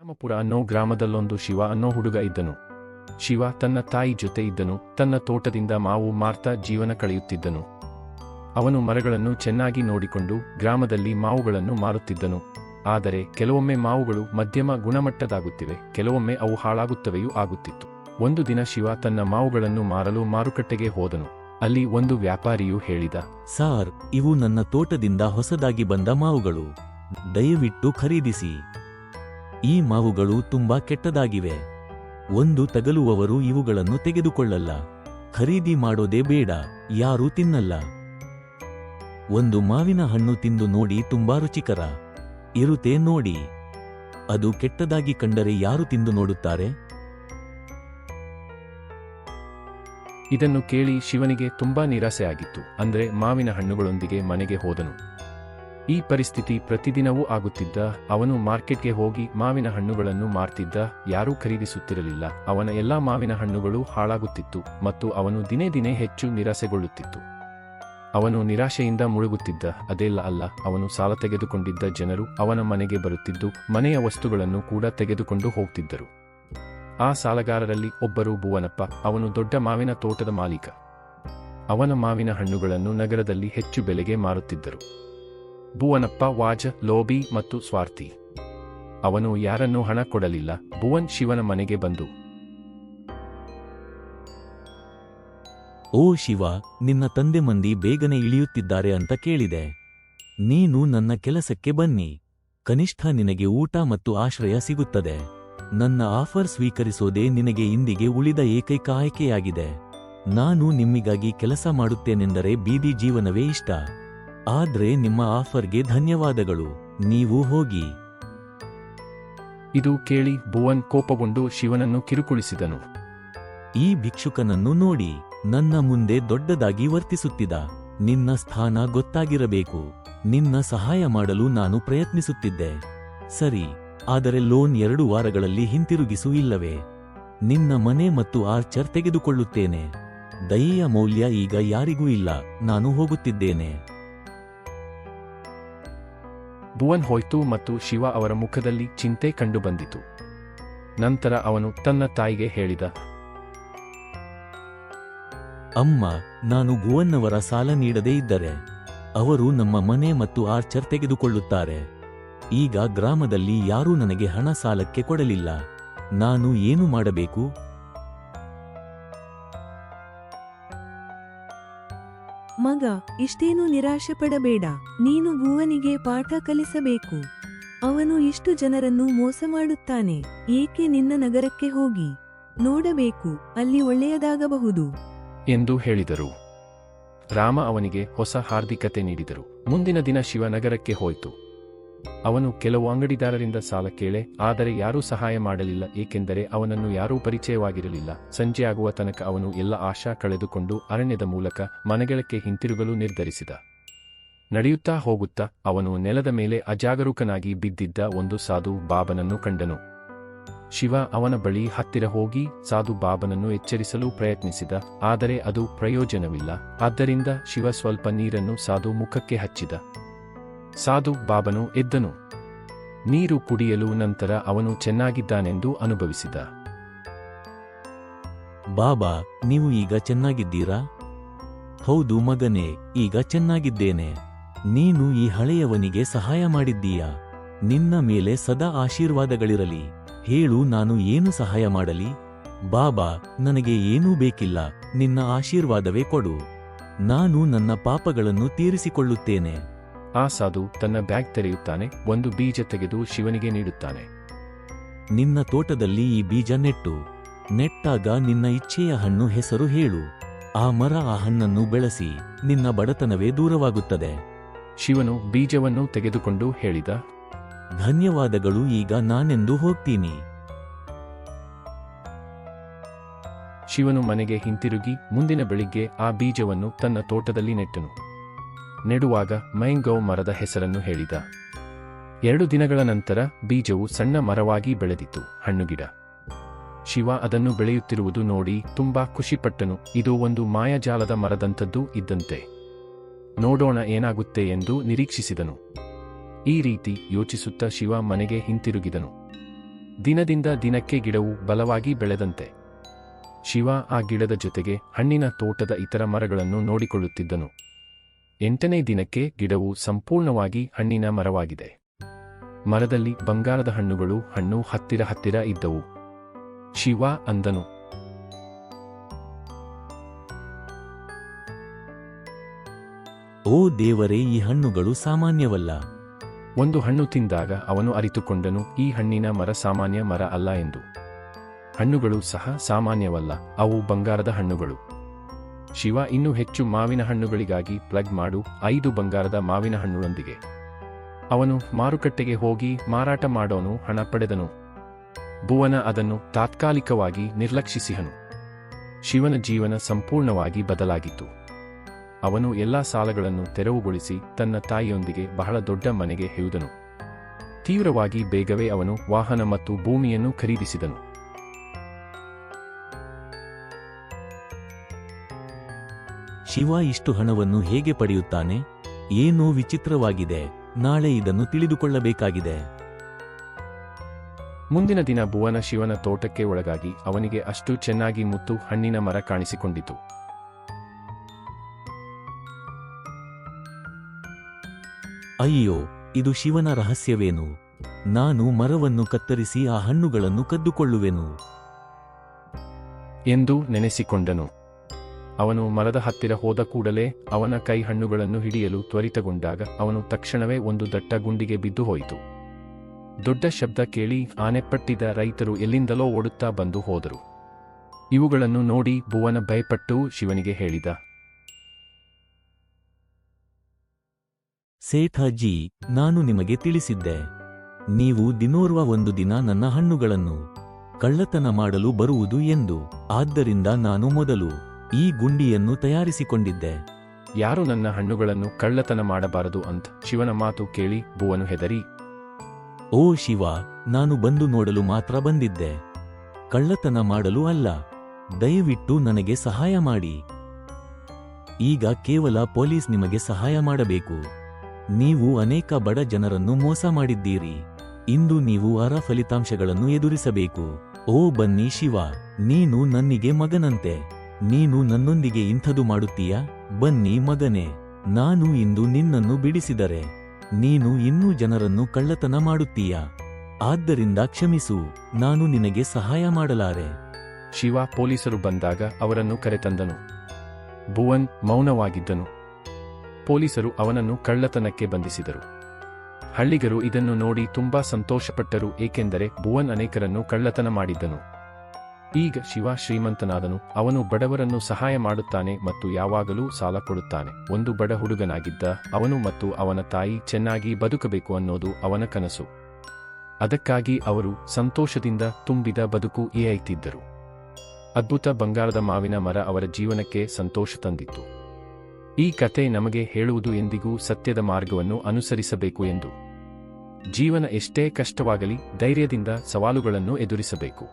ರಾಮಪುರ ಅನ್ನೋ ಗ್ರಾಮದಲ್ಲೊಂದು ಶಿವ ಅನ್ನೋ ಹುಡುಗ ಇದ್ದನು. ಶಿವ ತನ್ನ ತಾಯಿ ಜೊತೆ ಇದ್ದನು. ತನ್ನ ತೋಟದಿಂದ ಮಾವು ಮಾರ್ತಾ ಜೀವನ ಕಳೆಯುತ್ತಿದ್ದನು. ಅವನು ಮರಗಳನ್ನು ಚೆನ್ನಾಗಿ ನೋಡಿಕೊಂಡು ಗ್ರಾಮದಲ್ಲಿ ಮಾವುಗಳನ್ನು ಮಾರುತ್ತಿದ್ದನು. ಆದರೆ ಕೆಲವೊಮ್ಮೆ ಮಾವುಗಳು ಮಧ್ಯಮ ಗುಣಮಟ್ಟದಾಗುತ್ತಿವೆ, ಕೆಲವೊಮ್ಮೆ ಅವು ಹಾಳಾಗುತ್ತವೆಯೂ ಆಗುತ್ತಿತ್ತು. ಒಂದು ದಿನ ಶಿವ ತನ್ನ ಮಾವುಗಳನ್ನು ಮಾರಲು ಮಾರುಕಟ್ಟೆಗೆ ಹೋದನು. ಅಲ್ಲಿ ಒಂದು ವ್ಯಾಪಾರಿಯು ಹೇಳಿದ, ಸಾರ್, ಇವು ನನ್ನ ತೋಟದಿಂದ ಹೊಸದಾಗಿ ಬಂದ ಮಾವುಗಳು, ದಯವಿಟ್ಟು ಖರೀದಿಸಿ. ಈ ಮಾವುಗಳು ತುಂಬಾ ಕೆಟ್ಟದಾಗಿವೆ. ಒಂದು ತಗಲುವವರು ಇವುಗಳನ್ನು ತೆಗೆದುಕೊಳ್ಳಲ್ಲ. ಖರೀದಿ ಮಾಡೋದೇ ಬೇಡ, ಯಾರೂ ತಿನ್ನಲ್ಲ. ಒಂದು ಮಾವಿನ ಹಣ್ಣು ತಿಂದು ನೋಡಿ, ತುಂಬಾ ರುಚಿಕರ ಇರುತ್ತೆ ನೋಡಿ. ಅದು ಕೆಟ್ಟದಾಗಿ ಕಂಡರೆ ಯಾರು ತಿಂದು ನೋಡುತ್ತಾರೆ? ಇದನ್ನು ಕೇಳಿ ಶಿವನಿಗೆ ತುಂಬಾ ನಿರಾಸೆಯಾಗಿತ್ತು. ಅಂದ್ರೆ ಮಾವಿನ ಹಣ್ಣುಗಳೊಂದಿಗೆ ಮನೆಗೆ ಹೋದನು. ಈ ಪರಿಸ್ಥಿತಿ ಪ್ರತಿದಿನವೂ ಆಗುತ್ತಿದ್ದ. ಅವನು ಮಾರ್ಕೆಟ್ಗೆ ಹೋಗಿ ಮಾವಿನ ಹಣ್ಣುಗಳನ್ನು ಮಾರ್ತಿದ್ದ. ಯಾರೂ ಖರೀದಿಸುತ್ತಿರಲಿಲ್ಲ. ಅವನ ಎಲ್ಲಾ ಮಾವಿನ ಹಣ್ಣುಗಳು ಹಾಳಾಗುತ್ತಿತ್ತು ಮತ್ತು ಅವನು ದಿನೇ ದಿನೇ ಹೆಚ್ಚು ನಿರಾಸೆಗೊಳ್ಳುತ್ತಿತ್ತು. ಅವನು ನಿರಾಶೆಯಿಂದ ಮುಳುಗುತ್ತಿದ್ದ. ಅದೆಲ್ಲ ಅಲ್ಲ, ಅವನು ಸಾಲ ತೆಗೆದುಕೊಂಡಿದ್ದ ಜನರು ಅವನ ಮನೆಗೆ ಬರುತ್ತಿದ್ದು ಮನೆಯ ವಸ್ತುಗಳನ್ನು ಕೂಡ ತೆಗೆದುಕೊಂಡು ಹೋಗ್ತಿದ್ದರು. ಆ ಸಾಲಗಾರರಲ್ಲಿ ಒಬ್ಬರು ಭುವನಪ್ಪ. ಅವನು ದೊಡ್ಡ ಮಾವಿನ ತೋಟದ ಮಾಲೀಕ. ಅವನ ಮಾವಿನ ಹಣ್ಣುಗಳನ್ನು ನಗರದಲ್ಲಿ ಹೆಚ್ಚು ಬೆಲೆಗೆ ಮಾರುತ್ತಿದ್ದರು. ಭುವನಪ್ಪ ವಾಜ, ಲೋಭಿ ಮತ್ತು ಸ್ವಾರ್ಥಿ. ಅವನು ಯಾರನ್ನೂ ಹಣ ಕೊಡಲಿಲ್ಲ. ಭುವನ್ ಶಿವನ ಮನೆಗೆ ಬಂದು, ಓ ಶಿವ, ನಿನ್ನ ತಂದೆ ಮಂದಿ ಬೇಗನೆ ಇಳಿಯುತ್ತಿದ್ದಾರೆ ಅಂತ ಕೇಳಿದೆ. ನೀನು ನನ್ನ ಕೆಲಸಕ್ಕೆ ಬನ್ನಿ. ಕನಿಷ್ಠ ನಿನಗೆ ಊಟ ಮತ್ತು ಆಶ್ರಯ ಸಿಗುತ್ತದೆ. ನನ್ನ ಆಫರ್ ಸ್ವೀಕರಿಸೋದೇ ನಿನಗೆ ಇಂದಿಗೆ ಉಳಿದ ಏಕೈಕ ಆಯ್ಕೆಯಾಗಿದೆ. ನಾನು ನಿಮ್ಮಿಗಾಗಿ ಕೆಲಸ ಮಾಡುತ್ತೇನೆಂದರೆ ಬೀದಿ ಜೀವನವೇ ಇಷ್ಟ. ಆದ್ರೆ ನಿಮ್ಮ ಆಫರ್ಗೆ ಧನ್ಯವಾದಗಳು, ನೀವು ಹೋಗಿ. ಇದು ಕೇಳಿ ಭುವನ್ ಕೋಪಗೊಂಡು ಶಿವನನ್ನು ಕಿರುಕುಳಿಸಿದನು. ಈ ಭಿಕ್ಷುಕನನ್ನು ನೋಡಿ, ನನ್ನ ಮುಂದೆ ದೊಡ್ಡದಾಗಿ ವರ್ತಿಸುತ್ತಿದ್ದ. ನಿನ್ನ ಸ್ಥಾನ ಗೊತ್ತಾಗಿರಬೇಕು. ನಿನ್ನ ಸಹಾಯ ಮಾಡಲು ನಾನು ಪ್ರಯತ್ನಿಸುತ್ತಿದ್ದೆ, ಸರಿ, ಆದರೆ ಲೋನ್ 2 ವಾರಗಳಲ್ಲಿ ಹಿಂತಿರುಗಿಸು, ಇಲ್ಲವೇ ನಿನ್ನ ಮನೆ ಮತ್ತು ಆರ್ಚರ್ ತೆಗೆದುಕೊಳ್ಳುತ್ತೇನೆ. ದಯೆಯ ಮೌಲ್ಯ ಈಗ ಯಾರಿಗೂ ಇಲ್ಲ. ನಾನು ಹೋಗುತ್ತಿದ್ದೇನೆ. ಭುವನ್ ಹೋಯ್ತು ಮತ್ತು ಶಿವ ಅವರ ಮುಖದಲ್ಲಿ ಚಿಂತೆ ಕಂಡುಬಂದಿತು. ನಂತರ ಅವನು ತನ್ನ ತಾಯಿಗೆ ಹೇಳಿದ, ಅಮ್ಮ, ನಾನು ಭುವನ್ನವರ ಸಾಲ ನೀಡದೇ ಇದ್ದರೆ ಅವರು ನಮ್ಮ ಮನೆ ಮತ್ತು ಆರ್ಚರ್ ತೆಗೆದುಕೊಳ್ಳುತ್ತಾರೆ. ಈಗ ಗ್ರಾಮದಲ್ಲಿ ಯಾರೂ ನನಗೆ ಹಣ ಸಾಲಕ್ಕೆ ಕೊಡಲಿಲ್ಲ. ನಾನು ಏನು ಮಾಡಬೇಕು? ಮಗ, ಇಷ್ಟೇನೂ ನಿರಾಶೆ ಪಡಬೇಡ. ನೀನು ಭುವನಿಗೆ ಪಾಠ ಕಲಿಸಬೇಕು. ಅವನು ಇಷ್ಟು ಜನರನ್ನು ಮೋಸ ಮಾಡುತ್ತಾನೆ. ಏಕೆ ನಿನ್ನ ನಗರಕ್ಕೆ ಹೋಗಿ ನೋಡಬೇಕು, ಅಲ್ಲಿ ಒಳ್ಳೆಯದಾಗಬಹುದು ಎಂದು ಹೇಳಿದರು. ರಾಮ ಅವನಿಗೆ ಹೊಸ ಹಾರ್ದಿಕತೆ ನೀಡಿದರು. ಮುಂದಿನ ದಿನ ಶಿವ ನಗರಕ್ಕೆ ಹೋಯಿತು. ಅವನು ಕೆಲವು ಅಂಗಡಿದಾರರಿಂದ ಸಾಲ ಕೇಳೆ, ಆದರೆ ಯಾರೂ ಸಹಾಯ ಮಾಡಲಿಲ್ಲ, ಏಕೆಂದರೆ ಅವನನ್ನು ಯಾರೂ ಪರಿಚಯವಾಗಿರಲಿಲ್ಲ. ಸಂಜೆಯಾಗುವ ತನಕ ಅವನು ಎಲ್ಲ ಆಶಾ ಕಳೆದುಕೊಂಡು ಅರಣ್ಯದ ಮೂಲಕ ಮನೆಗಳಿಗೆ ಹಿಂತಿರುಗಲು ನಿರ್ಧರಿಸಿದ. ನಡೆಯುತ್ತಾ ಹೋಗುತ್ತಾ ಅವನು ನೆಲದ ಮೇಲೆ ಅಜಾಗರೂಕನಾಗಿ ಬಿದ್ದಿದ್ದ ಒಂದು ಸಾಧು ಬಾಬನನ್ನು ಕಂಡನು. ಶಿವ ಅವನ ಬಳಿ ಹತ್ತಿರ ಹೋಗಿ ಸಾಧು ಬಾಬನನ್ನು ಎಚ್ಚರಿಸಲು ಪ್ರಯತ್ನಿಸಿದ, ಆದರೆ ಅದು ಪ್ರಯೋಜನವಿಲ್ಲ. ಆದ್ದರಿಂದ ಶಿವ ಸ್ವಲ್ಪ ನೀರನ್ನು ಸಾಧು ಮುಖಕ್ಕೆ ಹಚ್ಚಿದ. ಸಾಧು ಬಾಬನು ಎದ್ದನು. ನೀರು ಕುಡಿಯಲು ನಂತರ ಅವನು ಚೆನ್ನಾಗಿದ್ದಾನೆಂದು ಅನುಭವಿಸಿದ. ಬಾಬಾ, ನೀವು ಈಗ ಚೆನ್ನಾಗಿದ್ದೀರಾ? ಹೌದು ಮಗನೇ, ಈಗ ಚೆನ್ನಾಗಿದ್ದೇನೆ. ನೀನು ಈ ಹಳೆಯವನಿಗೆ ಸಹಾಯ ಮಾಡಿದ್ದೀಯಾ. ನಿನ್ನ ಮೇಲೆ ಸದಾ ಆಶೀರ್ವಾದಗಳಿರಲಿ. ಹೇಳು, ನಾನು ಏನು ಸಹಾಯ ಮಾಡಲಿ? ಬಾಬಾ, ನನಗೆ ಏನೂ ಬೇಕಿಲ್ಲ, ನಿನ್ನ ಆಶೀರ್ವಾದವೇ ಕೊಡು. ನಾನು ನನ್ನ ಪಾಪಗಳನ್ನು ತೀರಿಸಿಕೊಳ್ಳುತ್ತೇನೆ. ಆ ಸಾಧು ತನ್ನ ಬ್ಯಾಗ್ ತೆರೆಯುತ್ತಾನೆ. ಒಂದು ಬೀಜ ತೆಗೆದು ಶಿವನಿಗೆ ನೀಡುತ್ತಾನೆ. ನಿನ್ನ ತೋಟದಲ್ಲಿ ಈ ಬೀಜ ನೆಟ್ಟಾಗ ನಿನ್ನ ಇಚ್ಛೆಯ ಹಣ್ಣು ಹೆಸರು ಹೇಳು. ಆ ಮರ ಆ ಹಣ್ಣನ್ನು ಬೆಳೆಸಿ, ನಿನ್ನ ಬಡತನವೇ ದೂರವಾಗುತ್ತದೆ. ಶಿವನು ಬೀಜವನ್ನು ತೆಗೆದುಕೊಂಡು ಹೇಳಿದ, ಧನ್ಯವಾದಗಳು, ಈಗ ನಾನೆಂದು ಹೋಗ್ತೀನಿ. ಶಿವನು ಮನೆಗೆ ಹಿಂತಿರುಗಿ ಮುಂದಿನ ಬೆಳಿಗ್ಗೆ ಆ ಬೀಜವನ್ನು ತನ್ನ ತೋಟದಲ್ಲಿ ನೆಟ್ಟನು. ನೆಡುವಾಗ ಮೈಂಗೌ ಮರದ ಹೆಸರನ್ನು ಹೇಳಿದ. 2 ದಿನಗಳ ನಂತರ ಬೀಜವು ಸಣ್ಣ ಮರವಾಗಿ ಬೆಳೆದಿತು, ಹಣ್ಣುಗಿಡ. ಶಿವ ಅದನ್ನು ಬೆಳೆಯುತ್ತಿರುವುದು ನೋಡಿ ತುಂಬಾ ಖುಷಿಪಟ್ಟನು. ಇದು ಒಂದು ಮಾಯಾಜಾಲದ ಮರದಂಥದ್ದು ಇದ್ದಂತೆ. ನೋಡೋಣ ಏನಾಗುತ್ತೆ ಎಂದು ನಿರೀಕ್ಷಿಸಿದನು. ಈ ರೀತಿ ಯೋಚಿಸುತ್ತಾ ಶಿವ ಮನೆಗೆ ಹಿಂತಿರುಗಿದನು. ದಿನದಿಂದ ದಿನಕ್ಕೆ ಗಿಡವು ಬಲವಾಗಿ ಬೆಳೆದಂತೆ ಶಿವ ಆ ಗಿಡದ ಜೊತೆಗೆ ಹಣ್ಣಿನ ತೋಟದ ಇತರ ಮರಗಳನ್ನು ನೋಡಿಕೊಳ್ಳುತ್ತಿದ್ದನು. 8ನೇ ದಿನಕ್ಕೆ ಗಿಡವು ಸಂಪೂರ್ಣವಾಗಿ ಹಣ್ಣಿನ ಮರವಾಗಿದೆ. ಮರದಲ್ಲಿ ಬಂಗಾರದ ಹಣ್ಣು ಹತ್ತಿರ ಇದ್ದವು. ಶಿವ ಅಂದನು, ಓ ದೇವರೇ, ಈ ಹಣ್ಣುಗಳು ಸಾಮಾನ್ಯವಲ್ಲ. ಒಂದು ಹಣ್ಣು ತಿಂದಾಗ ಅವನು ಅರಿತುಕೊಂಡನು, ಈ ಹಣ್ಣಿನ ಮರ ಸಾಮಾನ್ಯ ಮರ ಅಲ್ಲ ಎಂದು. ಹಣ್ಣುಗಳು ಸಹ ಸಾಮಾನ್ಯವಲ್ಲ, ಅವು ಬಂಗಾರದ ಹಣ್ಣುಗಳು. ಶಿವ ಇನ್ನೂ ಹೆಚ್ಚು ಮಾವಿನ ಹಣ್ಣುಗಳಿಗಾಗಿ ಪ್ಲಗ್ ಮಾಡು 5 ಬಂಗಾರದ ಮಾವಿನ ಹಣ್ಣುಗಳೊಂದಿಗೆ. ಅವನು ಮಾರುಕಟ್ಟೆಗೆ ಹೋಗಿ ಮಾರಾಟ ಮಾಡೋನು ಹಣ ಪಡೆದನು. ಭುವನ ಅದನ್ನು ತಾತ್ಕಾಲಿಕವಾಗಿ ನಿರ್ಲಕ್ಷಿಸಿಹನು. ಶಿವನ ಜೀವನ ಸಂಪೂರ್ಣವಾಗಿ ಬದಲಾಗಿತ್ತು. ಅವನು ಎಲ್ಲಾ ಸಾಲಗಳನ್ನು ತೆರವುಗೊಳಿಸಿ ತನ್ನ ತಾಯಿಯೊಂದಿಗೆ ಬಹಳ ದೊಡ್ಡ ಮನೆಗೆ ಹೆಯ್ದನು. ತೀವ್ರವಾಗಿ ಬೇಗವೇ ಅವನು ವಾಹನ ಮತ್ತು ಭೂಮಿಯನ್ನು ಖರೀದಿಸಿದನು. ಶಿವ ಇಷ್ಟು ಹಣವನ್ನು ಹೇಗೆ ಪಡೆಯುತ್ತಾನೆ? ಏನೋ ವಿಚಿತ್ರವಾಗಿದೆ. ನಾಳೆ ಇದನ್ನು ತಿಳಿದುಕೊಳ್ಳಬೇಕಾಗಿದೆ. ಮುಂದಿನ ದಿನ ಭುವನ ಶಿವನ ತೋಟಕ್ಕೆ ಒಳಗಾಗಿ ಅವನಿಗೆ ಅಷ್ಟು ಚೆನ್ನಾಗಿ ಮುತ್ತು ಹಣ್ಣಿನ ಮರ ಕಾಣಿಸಿಕೊಂಡಿತು. ಅಯ್ಯೋ, ಇದು ಶಿವನ ರಹಸ್ಯವೇನು? ನಾನು ಮರವನ್ನು ಕತ್ತರಿಸಿ ಆ ಹಣ್ಣುಗಳನ್ನು ಕದ್ದುಕೊಳ್ಳುವೆನು ಎಂದು ನೆನೆಸಿಕೊಂಡನು. ಅವನು ಮರದ ಹತ್ತಿರ ಹೋದ ಕೂಡಲೇ ಅವನ ಕೈ ಹಣ್ಣುಗಳನ್ನು ಹಿಡಿಯಲು ತ್ವರಿತಗೊಂಡಾಗ ಅವನು ತಕ್ಷಣವೇ ಒಂದು ದಟ್ಟ ಗುಂಡಿಗೆ ಬಿದ್ದು ಹೋಯಿತು. ದೊಡ್ಡ ಶಬ್ದ ಕೇಳಿ ಆನೆಪಟ್ಟಿದ ರೈತರು ಎಲ್ಲಿಂದಲೋ ಓಡುತ್ತಾ ಬಂದು ಹೋದರು. ಇವುಗಳನ್ನು ನೋಡಿ ಭುವನ ಭಯಪಟ್ಟು ಶಿವನಿಗೆ ಹೇಳಿದ, ಸೇಠಾಜಿ, ನಾನು ನಿಮಗೆ ತಿಳಿಸಿದ್ದೆ, ನೀವು ದಿನೋರ್ವ ಒಂದು ದಿನ ನನ್ನ ಹಣ್ಣುಗಳನ್ನು ಕಳ್ಳತನ ಮಾಡಲು ಬರುವುದು ಎಂದು. ಆದ್ದರಿಂದ ನಾನು ಮೊದಲು ಈ ಗುಂಡಿಯನ್ನು ತಯಾರಿಸಿಕೊಂಡಿದ್ದೆ. ಯಾರು ನನ್ನ ಹಣ್ಣುಗಳನ್ನು ಕಳ್ಳತನ ಮಾಡಬಾರದು ಅಂತ ಶಿವನ ಮಾತು ಕೇಳಿ ಭುವನು ಹೆದರಿ, ಓ ಶಿವ, ನಾನು ಬಂದು ನೋಡಲು ಮಾತ್ರ ಬಂದಿದ್ದೆ, ಕಳ್ಳತನ ಮಾಡಲು ಅಲ್ಲ. ದಯವಿಟ್ಟು ನನಗೆ ಸಹಾಯ ಮಾಡಿ. ಈಗ ಕೇವಲ ಪೊಲೀಸ್ ನಿಮಗೆ ಸಹಾಯ ಮಾಡಬೇಕು. ನೀವು ಅನೇಕ ಬಡ ಜನರನ್ನು ಮೋಸ ಮಾಡಿದ್ದೀರಿ. ಇಂದು ನೀವು ಫಲಿತಾಂಶಗಳನ್ನು ಎದುರಿಸಬೇಕು. ಓ ಬನ್ನಿ ಶಿವ, ನೀನು ನನ್ನಿಗೆ ಮಗನಂತೆ. ನೀನು ನನ್ನೊಂದಿಗೆ ಇಂಥದು ಮಾಡುತ್ತೀಯಾ? ಬನ್ನಿ ಮಗನೇ, ನಾನು ಇಂದು ನಿನ್ನನ್ನು ಬಿಡಿಸಿದರೆ ನೀನು ಇನ್ನೂ ಜನರನ್ನು ಕಳ್ಳತನ ಮಾಡುತ್ತೀಯಾ? ಆದ್ದರಿಂದ ಕ್ಷಮಿಸು, ನಾನು ನಿನಗೆ ಸಹಾಯ ಮಾಡಲಾರೆ. ಶಿವ ಪೊಲೀಸರು ಬಂದಾಗ ಅವರನ್ನು ಕರೆತಂದನು. ಭುವನ್ ಮೌನವಾಗಿದ್ದನು. ಪೊಲೀಸರು ಅವನನ್ನು ಕಳ್ಳತನಕ್ಕೆ ಬಂಧಿಸಿದರು. ಹಳ್ಳಿಗರು ಇದನ್ನು ನೋಡಿ ತುಂಬಾ ಸಂತೋಷಪಟ್ಟರು, ಏಕೆಂದರೆ ಭುವನ್ ಅನೇಕರನ್ನು ಕಳ್ಳತನ ಮಾಡಿದ್ದನು. ಈಗ ಶಿವ ಶ್ರೀಮಂತನಾದನು. ಅವನು ಬಡವರನ್ನು ಸಹಾಯ ಮಾಡುತ್ತಾನೆ ಮತ್ತು ಯಾವಾಗಲೂ ಸಾಲ ಕೊಡುತ್ತಾನೆ. ಒಂದು ಬಡ ಹುಡುಗನಾಗಿದ್ದ ಅವನು ಮತ್ತು ಅವನ ತಾಯಿ ಚೆನ್ನಾಗಿ ಬದುಕಬೇಕು ಅನ್ನೋದು ಅವನ ಕನಸು. ಅದಕ್ಕಾಗಿ ಅವರು ಸಂತೋಷದಿಂದ ತುಂಬಿದ ಬದುಕು ಏಯ್ತಿದ್ದರು. ಅದ್ಭುತ ಬಂಗಾರದ ಮಾವಿನ ಮರ ಅವರ ಜೀವನಕ್ಕೆ ಸಂತೋಷ ತಂದಿತ್ತು. ಈ ಕತೆ ನಮಗೆ ಹೇಳುವುದು ಎಂದಿಗೂ ಸತ್ಯದ ಮಾರ್ಗವನ್ನು ಅನುಸರಿಸಬೇಕು ಎಂದು. ಜೀವನ ಎಷ್ಟೇ ಕಷ್ಟವಾಗಲಿ ಧೈರ್ಯದಿಂದ ಸವಾಲುಗಳನ್ನು ಎದುರಿಸಬೇಕು.